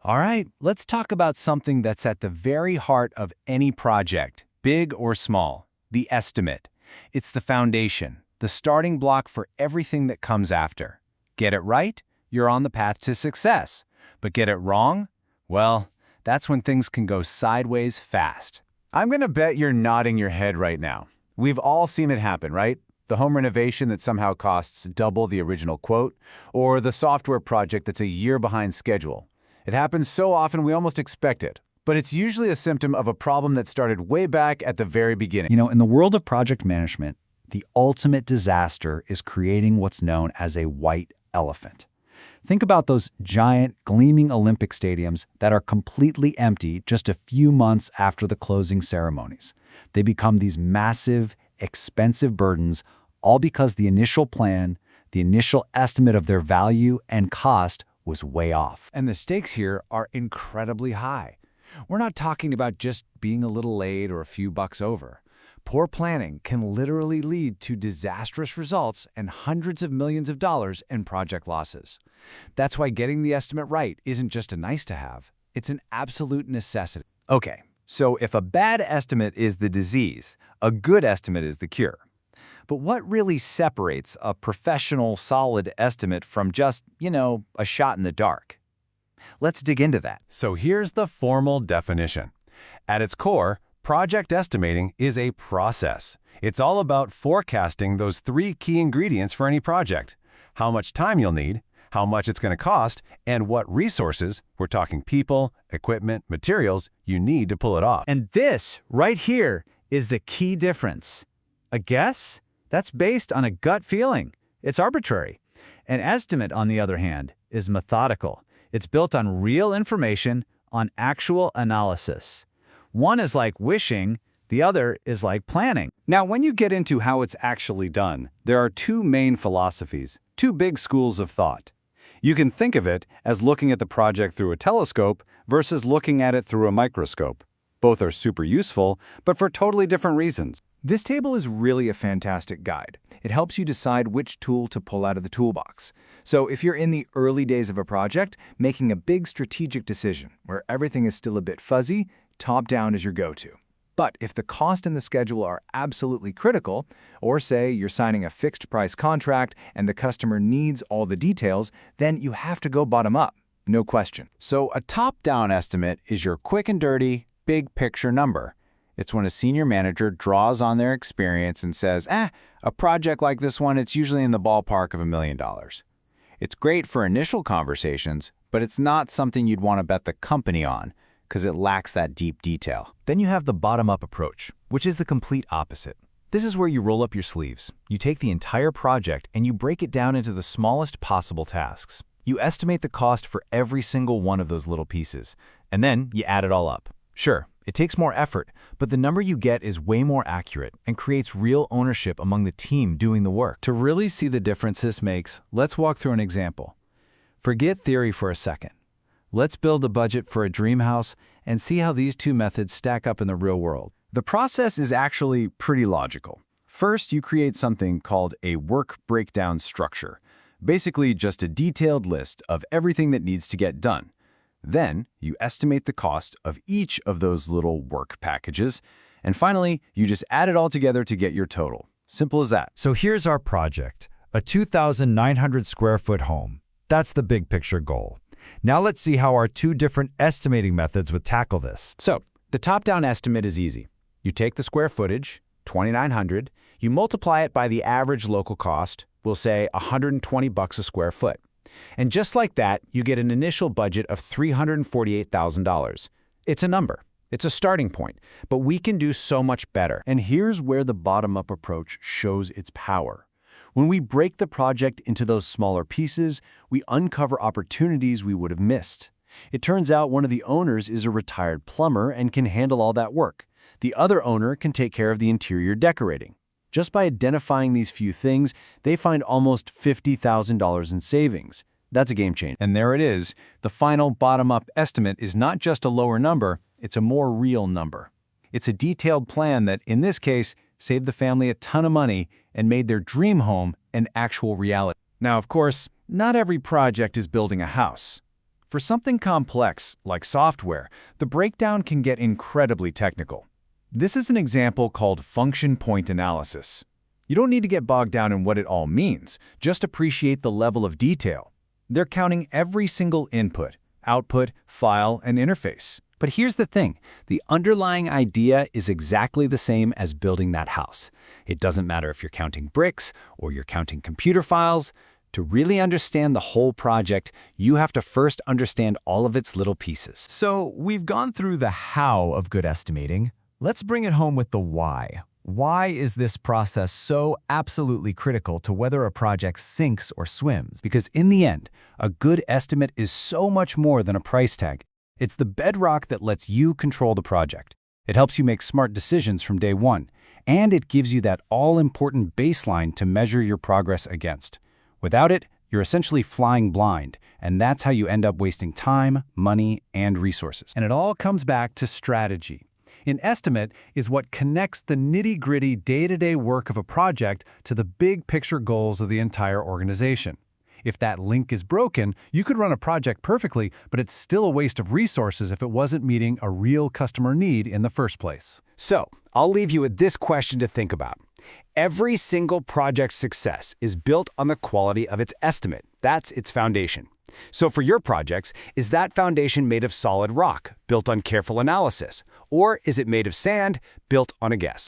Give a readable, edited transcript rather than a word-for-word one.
All right, let's talk about something that's at the very heart of any project, big or small, the estimate. It's the foundation, the starting block for everything that comes after. Get it right, you're on the path to success. But get it wrong? Well, that's when things can go sideways fast. I'm gonna bet you're nodding your head right now. We've all seen it happen, right? The home renovation that somehow costs double the original quote, or the software project that's a year behind schedule. It happens so often we almost expect it, but it's usually a symptom of a problem that started way back at the very beginning. In the world of project management, the ultimate disaster is creating what's known as a white elephant. Think about those giant, gleaming Olympic stadiums that are completely empty just a few months after the closing ceremonies. They become these massive, expensive burdens, all because the initial plan, the initial estimate of their value and cost was way off. And the stakes here are incredibly high. We're not talking about just being a little late or a few bucks over. Poor planning can literally lead to disastrous results and hundreds of millions of dollars in project losses. That's why getting the estimate right isn't just a nice-to-have, it's an absolute necessity. Okay, so if a bad estimate is the disease, a good estimate is the cure. But what really separates a professional, solid estimate from just, a shot in the dark? Let's dig into that. So here's the formal definition. At its core, project estimating is a process. It's all about forecasting those three key ingredients for any project: how much time you'll need, how much it's going to cost, and what resources, we're talking people, equipment, materials, you need to pull it off. And this, right here, is the key difference. A guess? That's based on a gut feeling. It's arbitrary. An estimate, on the other hand, is methodical. It's built on real information, on actual analysis. One is like wishing, the other is like planning. Now, when you get into how it's actually done, there are two main philosophies, two big schools of thought. You can think of it as looking at the project through a telescope versus looking at it through a microscope. Both are super useful, but for totally different reasons. This table is really a fantastic guide. It helps you decide which tool to pull out of the toolbox. So if you're in the early days of a project, making a big strategic decision where everything is still a bit fuzzy, top-down is your go-to. But if the cost and the schedule are absolutely critical, or say you're signing a fixed-price contract and the customer needs all the details, then you have to go bottom-up, no question. So a top-down estimate is your quick and dirty, big-picture number. It's when a senior manager draws on their experience and says, a project like this one, it's usually in the ballpark of $1 million. It's great for initial conversations, but it's not something you'd want to bet the company on, because it lacks that deep detail. Then you have the bottom-up approach, which is the complete opposite. This is where you roll up your sleeves. You take the entire project and you break it down into the smallest possible tasks. You estimate the cost for every single one of those little pieces, and then you add it all up. Sure, it takes more effort, but the number you get is way more accurate and creates real ownership among the team doing the work. To really see the difference this makes, let's walk through an example. Forget theory for a second. Let's build a budget for a dream house and see how these two methods stack up in the real world. The process is actually pretty logical. First, you create something called a work breakdown structure, basically just a detailed list of everything that needs to get done. Then, you estimate the cost of each of those little work packages, and finally, you just add it all together to get your total. Simple as that. So here's our project, a 2,900 square foot home. That's the big picture goal. Now let's see how our two different estimating methods would tackle this. So, the top-down estimate is easy. You take the square footage, 2,900, you multiply it by the average local cost, we'll say $120 a square foot. And just like that, you get an initial budget of $348,000. It's a number. It's a starting point, but we can do so much better. And here's where the bottom-up approach shows its power. When we break the project into those smaller pieces, we uncover opportunities we would have missed. It turns out one of the owners is a retired plumber and can handle all that work. The other owner can take care of the interior decorating. Just by identifying these few things, they find almost $50,000 in savings. That's a game changer. And there it is. The final bottom-up estimate is not just a lower number, it's a more real number. It's a detailed plan that, in this case, saved the family a ton of money and made their dream home an actual reality. Now, of course, not every project is building a house. For something complex, like software, the breakdown can get incredibly technical. This is an example called function point analysis. You don't need to get bogged down in what it all means, just appreciate the level of detail. They're counting every single input, output, file, and interface. But here's the thing, the underlying idea is exactly the same as building that house. It doesn't matter if you're counting bricks or you're counting computer files. To really understand the whole project, you have to first understand all of its little pieces. So we've gone through the how of good estimating. Let's bring it home with the why. Why is this process so absolutely critical to whether a project sinks or swims? Because in the end, a good estimate is so much more than a price tag. It's the bedrock that lets you control the project. It helps you make smart decisions from day one, and it gives you that all-important baseline to measure your progress against. Without it, you're essentially flying blind, and that's how you end up wasting time, money, and resources. And it all comes back to strategy. An estimate is what connects the nitty-gritty day-to-day work of a project to the big picture goals of the entire organization. If that link is broken, you could run a project perfectly, but it's still a waste of resources if it wasn't meeting a real customer need in the first place. So, I'll leave you with this question to think about. Every single project's success is built on the quality of its estimate. That's its foundation. So for your projects, is that foundation made of solid rock, built on careful analysis? Or is it made of sand, built on a guess?